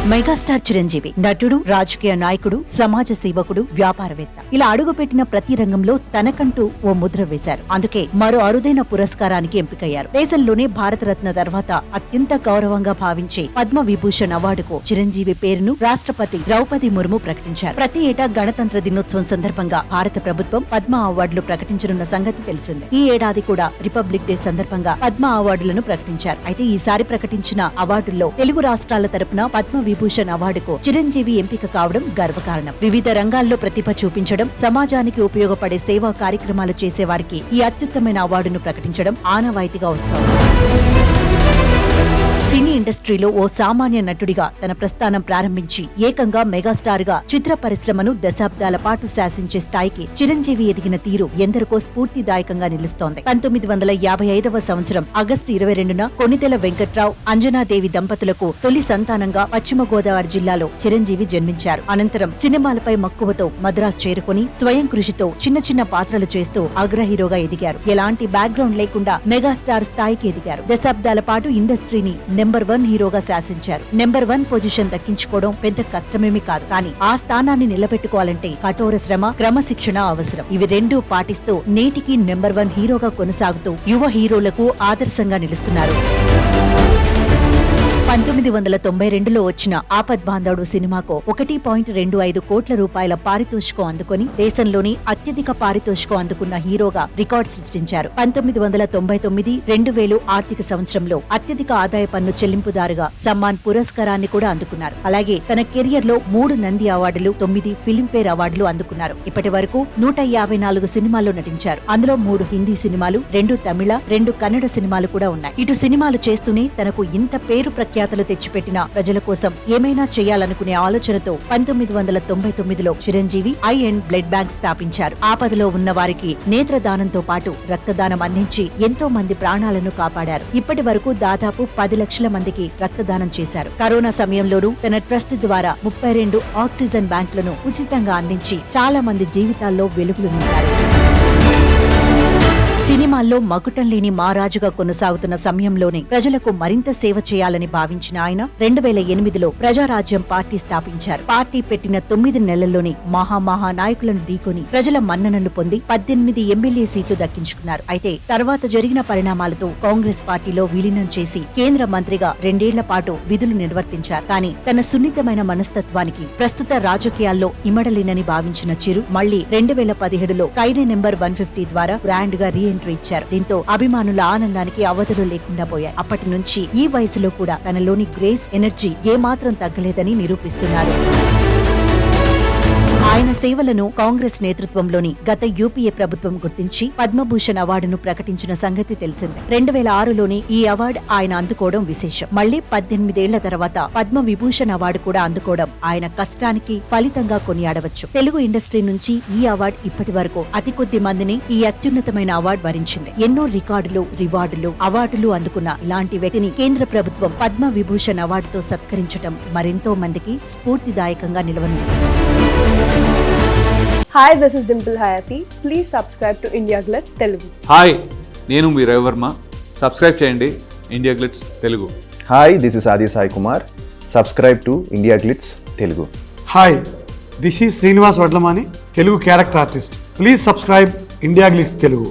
Megastar Chiranjeevi నటుడు, రాజకీయ నాయకుడు, సమాజ సేవకుడు, వ్యాపారవేత్త. ఇలా అడుగుపెట్టిన ప్రతి రంగంలో తనకంటూ ఓ ముద్ర వేశారు. అందుకే మరో అరుదైన పురస్కారానికి ఎంపికయ్యారు. దేశంలోనే భారతరత్న తర్వాత అత్యంత గౌరవంగా భావించే పద్మ విభూషణ్ అవార్డుకు చిరంజీవి పేరును రాష్ట్రపతి ద్రౌపది ముర్ము ప్రకటించారు. ప్రతి ఏటా గణతంత్ర దినోత్సవం సందర్భంగా భారత ప్రభుత్వం పద్మ అవార్డులు ప్రకటించనున్న సంగతి తెలిసిందే. ఈ ఏడాది కూడా రిపబ్లిక్ డే సందర్భంగా పద్మ అవార్డులను ప్రకటించారు. అయితే ఈసారి ప్రకటించిన అవార్డుల్లో తెలుగు రాష్ట్రాల తరపున పద్మ విభూషణ్ అవార్డుకు చిరంజీవి ఎంపిక కావడం గర్వకారణం. వివిధ రంగాల్లో ప్రతిభ చూపించడం, సమాజానికి ఉపయోగపడే సేవా కార్యక్రమాలు చేసేవారికి ఈ అత్యుత్తమైన అవార్డును ప్రకటించడం ఆనవాయితీగా వస్తోంది. సినీ ఇండస్ట్రీలో ఓ సామాన్య నటుడిగా తన ప్రస్థానం ప్రారంభించి ఏకంగా మెగాస్టార్ గా చిత్ర పరిశ్రమను దశాబ్దాల పాటు శాసించే స్థాయికి చిరంజీవి ఎదిగిన తీరు ఎందరికో స్ఫూర్తిదాయకంగా నిలుస్తోంది. 1955వ సంవత్సరం ఆగస్టు 22న కొణిదెల వెంకట్రావు, అంజనాదేవి దంపతులకు తొలి సంతానంగా పశ్చిమ గోదావరి జిల్లాలో చిరంజీవి జన్మించారు. అనంతరం సినిమాలపై మక్కువతో మద్రాస్ చేరుకుని స్వయం కృషితో చిన్న చిన్న పాత్రలు చేస్తూ అగ్ర హీరోగా ఎదిగారు. ఎలాంటి బ్యాక్గ్రౌండ్ లేకుండా మెగాస్టార్ స్థాయికి ఎదిగారు. దశాబ్దాల పాటు ఇండస్ట్రీని నెంబర్ 1 హీరోగా శాసించారు. నెంబర్ 1 పొజిషన్ దక్కించుకోవడం పెద్ద కష్టమేమీ కాదు. కానీ ఆ స్థానాన్ని నిలబెట్టుకోవాలంటే కఠోర శ్రమ, క్రమశిక్షణ అవసరం. ఇవి రెండూ పాటిస్తూ నేటికి నెంబర్ 1 హీరోగా కొనసాగుతూ యువ హీరోలకు ఆదర్శంగా నిలుస్తున్నారు. 1992లో వచ్చిన ఆపద్ బాంధవుడు సినిమాకు 1.25 కోట్ల రూపాయల పారితోషికం అందుకొని దేశంలోని అత్యధిక పారితోషికం అందుకున్న హీరోగా రికార్డు సృష్టించారు. 1999-2000 ఆర్థిక సంవత్సరంలో అత్యధిక ఆదాయ పన్ను చెల్లింపుదారుగా సమ్మాన్ పురస్కారాన్ని కూడా అందుకున్నారు. అలాగే తన కెరియర్ లో 3 నంది అవార్డులు, 9 ఫిల్మ్ఫేర్ అవార్డులు అందుకున్నారు. ఇప్పటి వరకు 154 సినిమాల్లో నటించారు. అందులో 3 హిందీ సినిమాలు, 2 తమిళ, 2 కన్నడ సినిమాలు కూడా ఉన్నాయి. ఇటు సినిమాలు చేస్తూనే తనకు ఇంత పేరు ప్రఖ్యాతలు తెచ్చిపెట్టిన ప్రజల కోసం ఏమైనా చేయాలనుకునే ఆలోచనతో 1999లో Chiranjeevi eye and blood bank స్థాపించారు. ఆపదలో ఉన్న వారికి నేత్రదానంతో పాటు రక్తదానం అందించి ఎంతో మంది ప్రాణాలను కాపాడారు. ఇప్పటి వరకు దాదాపు 10 లక్షల మందికి రక్తదానం చేశారు. కరోనా సమయంలోనూ తన ట్రస్ట్ ద్వారా 32 ఆక్సిజన్ బ్యాంకులను ఉచితంగా అందించి చాలా మంది జీవితాల్లో వెలుగులు నింపారు. సినిమాల్లో మకుటం లేని మహారాజుగా కొనసాగుతున్న సమయంలోనే ప్రజలకు మరింత సేవ చేయాలని భావించిన ఆయన 2008లో ప్రజారాజ్యం పార్టీ స్థాపించారు. పార్టీ పెట్టిన 9 నెలల్లోనే నాయకులను ఢీకొని ప్రజల మన్ననలు పొంది 18 ఎమ్మెల్యే సీట్లు దక్కించుకున్నారు. అయితే తర్వాత జరిగిన పరిణామాలతో కాంగ్రెస్ పార్టీలో విలీనం చేసి కేంద్ర మంత్రిగా 2 ఏళ్ల పాటు విధులు నిర్వర్తించారు. కానీ తన సున్నితమైన మనస్తత్వానికి ప్రస్తుత రాజకీయాల్లో ఇమడలేనని భావించిన చిరు మళ్లీ 2017లో ఖైదీ నెంబర్ 150 ద్వారా బ్రాండ్ గా ఇచ్చారు. దీంతో అభిమానుల ఆనందానికి అవధులు లేకుండా పోయాయి. అప్పటి నుంచి ఈ వయసులో కూడా తనలోని గ్రేస్, ఎనర్జీ ఏమాత్రం తగ్గలేదని నిరూపిస్తున్నారు. ఆయన సేవలను కాంగ్రెస్ నేతృత్వంలోని గత యూపీఏ ప్రభుత్వం గుర్తించి పద్మభూషణ్ అవార్డును ప్రకటించిన సంగతి తెలిసిందే. 2006లోని ఈ అవార్డు ఆయన అందుకోవడం విశేషం. మళ్లీ 18 ఏళ్ల తర్వాత పద్మ విభూషణ్ అవార్డు కూడా అందుకోవడం ఆయన కష్టానికి ఫలితంగా కొనియాడవచ్చు. తెలుగు ఇండస్ట్రీ నుంచి ఈ అవార్డు ఇప్పటి వరకు అతి కొద్ది మందిని ఈ అత్యున్నతమైన అవార్డు వరించింది. ఎన్నో రికార్డులు, రివార్డులు, అవార్డులు అందుకున్న ఇలాంటి వ్యక్తిని కేంద్ర ప్రభుత్వం పద్మ విభూషణ్ అవార్డుతో సత్కరించడం మరెంతో మందికి స్ఫూర్తిదాయకంగా నిలవనుంది. Hi, this is Dimple Hayati. Please subscribe to India Glitz Telugu. Hi, నేను మీ రవివర్మ. సబ్స్క్రైబ్ చేయండి India Glitz Telugu. Hi, this is Aadi Sai Kumar. Subscribe to India Glitz Telugu. Hi, this is Srinivas Vadlamani, Telugu character artist. Please subscribe India Glitz Telugu.